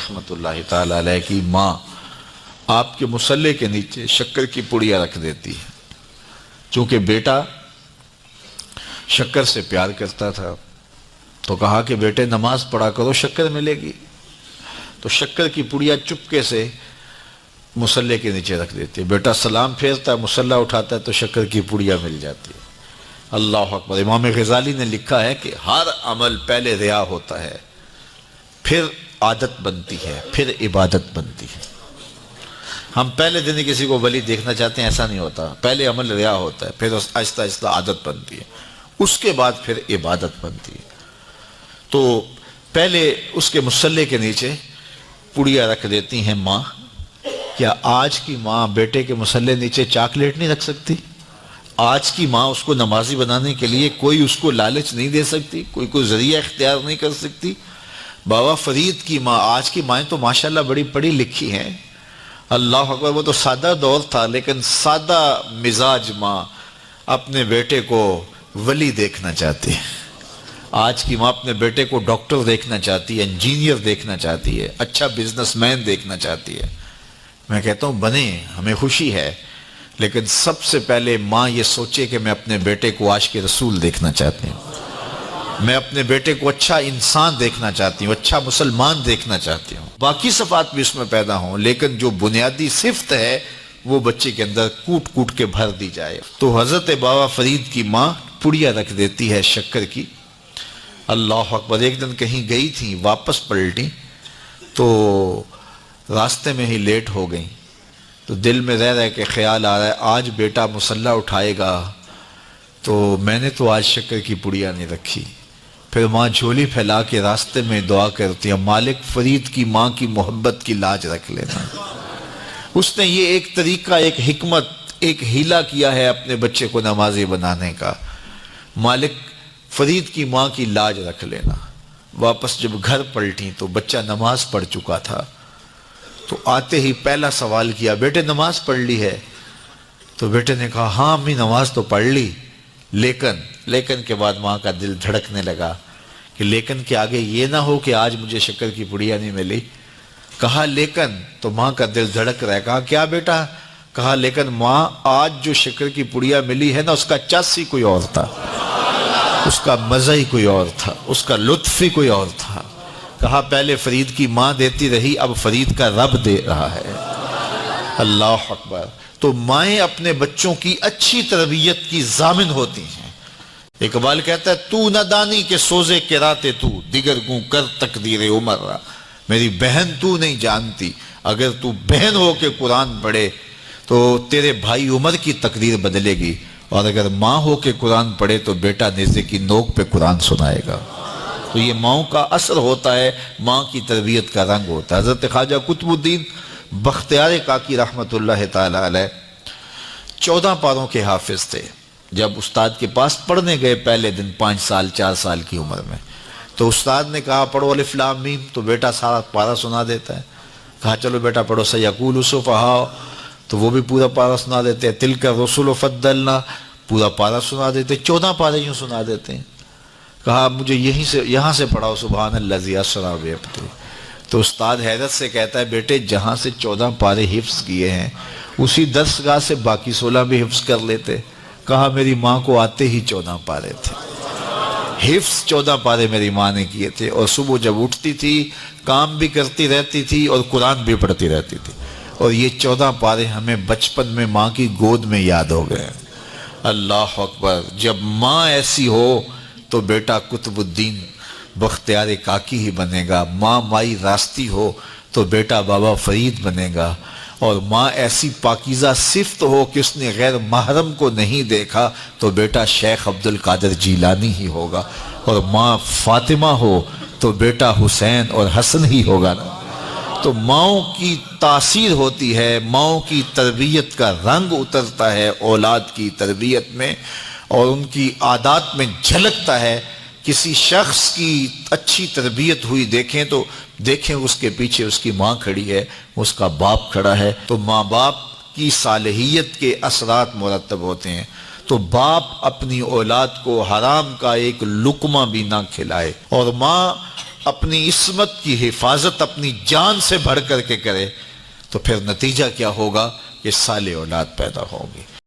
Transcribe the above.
رحمۃ اللہ تعالی علیہ کی ماں آپ کے مصلے کے نیچے شکر کی پڑیا رکھ دیتی ہے۔ چونکہ بیٹا شکر سے پیار کرتا تھا تو کہا کہ بیٹے نماز پڑھا کرو، شکر ملے گی۔ تو شکر کی پڑیا چپکے سے مصلے کے نیچے رکھ دیتی ہے۔ بیٹا سلام پھیرتا ہے، مصلہ اٹھاتا ہے تو شکر کی پڑیا مل جاتی ہے۔ اللہ اکبر۔ امام غزالی نے لکھا ہے کہ ہر عمل پہلے ریا ہوتا ہے، پھر عادت بنتی ہے، پھر عبادت بنتی ہے۔ ہم پہلے دن ہی کسی کو ولی دیکھنا چاہتے ہیں، ایسا نہیں ہوتا۔ پہلے عمل ریا ہوتا ہے، پھر آہستہ آہستہ عادت بنتی ہے، اس کے بعد پھر عبادت بنتی ہے۔ تو پہلے اس کے مصلے کے نیچے پڑیا رکھ دیتی ہیں ماں۔ کیا آج کی ماں بیٹے کے مصلے نیچے چاکلیٹ نہیں رکھ سکتی؟ آج کی ماں اس کو نمازی بنانے کے لیے کوئی اس کو لالچ نہیں دے سکتی، کوئی ذریعہ اختیار نہیں کر سکتی؟ بابا فرید کی ماں، آج کی مائیں تو ماشاءاللہ بڑی پڑھی لکھی ہیں، اللہ اکبر۔ وہ تو سادہ دور تھا، لیکن سادہ مزاج ماں اپنے بیٹے کو ولی دیکھنا چاہتی ہے۔ آج کی ماں اپنے بیٹے کو ڈاکٹر دیکھنا چاہتی ہے، انجینئر دیکھنا چاہتی ہے، اچھا بزنس مین دیکھنا چاہتی ہے۔ میں کہتا ہوں بنے، ہمیں خوشی ہے، لیکن سب سے پہلے ماں یہ سوچے کہ میں اپنے بیٹے کو عاشق رسول دیکھنا چاہتی ہوں، میں اپنے بیٹے کو اچھا انسان دیکھنا چاہتی ہوں، اچھا مسلمان دیکھنا چاہتی ہوں۔ باقی صفات بھی اس میں پیدا ہوں، لیکن جو بنیادی صفت ہے وہ بچے کے اندر کوٹ کوٹ کے بھر دی جائے۔ تو حضرت بابا فرید کی ماں پڑیا رکھ دیتی ہے شکر کی۔ اللہ اکبر۔ ایک دن کہیں گئی تھی، واپس پلٹی تو راستے میں ہی لیٹ ہو گئیں، تو دل میں رہ کے خیال آ رہا ہے آج بیٹا مصلی اٹھائے گا تو میں نے تو آج شکر کی پڑیا نہیں رکھی۔ پھر ماں جھولی پھیلا کے راستے میں دعا کرتی ہے، مالک فرید کی ماں کی محبت کی لاج رکھ لینا۔ اس نے یہ ایک طریقہ، ایک حکمت، ایک ہیلا کیا ہے اپنے بچے کو نمازی بنانے کا، مالک فرید کی ماں کی لاج رکھ لینا۔ واپس جب گھر پلٹی تو بچہ نماز پڑھ چکا تھا، تو آتے ہی پہلا سوال کیا، بیٹے نماز پڑھ لی ہے؟ تو بیٹے نے کہا ہاں امی نماز تو پڑھ لی، لیکن کے بعد ماں کا دل دھڑکنے لگا کہ لیکن کے آگے یہ نہ ہو کہ آج مجھے شکر کی پڑیا نہیں ملی۔ کہا لیکن، تو ماں کا دل دھڑک رہا ہے۔ کہا کیا بیٹا؟ کہا لیکن ماں آج جو شکر کی پڑیا ملی ہے نا، اس کا چس ہی کوئی اور تھا، اس کا مزہ ہی کوئی اور تھا، اس کا لطف ہی کوئی اور تھا۔ کہا پہلے فرید کی ماں دیتی رہی، اب فرید کا رب دے رہا ہے۔ اللہ اکبر۔ تو مائیں اپنے بچوں کی اچھی تربیت کی ضامن ہوتی ہیں۔ اقبال کہتا ہے تو نہ دانی کے سوزے کے راتے تو، دیگر گوں کر تقدیر عمر را۔ میری بہن تو نہیں جانتی، اگر تو بہن ہو کے قرآن پڑھے تو تیرے بھائی عمر کی تقدیر بدلے گی، اور اگر ماں ہو کے قرآن پڑھے تو بیٹا نیزے کی نوک پہ قرآن سنائے گا۔ تو یہ ماں کا اثر ہوتا ہے، ماں کی تربیت کا رنگ ہوتا ہے۔ حضرت خواجہ قطب الدین بختیار کاکی رحمۃ اللہ تعالی علیہ 14 پاروں کے حافظ تھے۔ جب استاد کے پاس پڑھنے گئے پہلے دن 5 سال 4 سال کی عمر میں، تو استاد نے کہا پڑھو الف لام میم، تو بیٹا سارا پارہ سنا دیتا ہے۔ کہا چلو بیٹا پڑھو سیقول السفہاء، تو وہ بھی پورا پارہ سنا دیتے ہیں۔ تلک الرسل فضلنا، پورا پارہ سنا دیتے، 14 پارے یوں سنا دیتے ہیں۔ کہا مجھے یہاں سے پڑھاؤ سبحان الذی اسریٰ بعبدہ۔ تو استاد حیرت سے کہتا ہے بیٹے جہاں سے 14 پارے حفظ کیے ہیں اسی درسگاہ سے باقی 16 بھی حفظ کر لیتے۔ کہا میری ماں کو آتے ہی 14 پارے تھے، حفظ 14 پارے میری ماں نے کیے تھے، اور صبح جب اٹھتی تھی کام بھی کرتی رہتی تھی اور قرآن بھی پڑھتی رہتی تھی، اور یہ 14 پارے ہمیں بچپن میں ماں کی گود میں یاد ہو گئے۔ اللہ اکبر۔ جب ماں ایسی ہو تو بیٹا قطب الدین بختیار کاکی ہی بنے گا، ماں مائی راستی ہو تو بیٹا بابا فرید بنے گا، اور ماں ایسی پاکیزہ صفت ہو کہ اس نے غیر محرم کو نہیں دیکھا تو بیٹا شیخ عبد القادر جیلانی ہی ہوگا، اور ماں فاطمہ ہو تو بیٹا حسین اور حسن ہی ہوگا نا۔ تو ماؤں کی تاثیر ہوتی ہے، ماؤں کی تربیت کا رنگ اترتا ہے اولاد کی تربیت میں، اور ان کی عادات میں جھلکتا ہے۔ کسی شخص کی اچھی تربیت ہوئی دیکھیں تو دیکھیں اس کے پیچھے اس کی ماں کھڑی ہے، اس کا باپ کھڑا ہے، تو ماں باپ کی صالحیت کے اثرات مرتب ہوتے ہیں۔ تو باپ اپنی اولاد کو حرام کا ایک لقمہ بھی نہ کھلائے، اور ماں اپنی عصمت کی حفاظت اپنی جان سے بڑھ کر کے کرے تو پھر نتیجہ کیا ہوگا کہ صالح اولاد پیدا ہوگی۔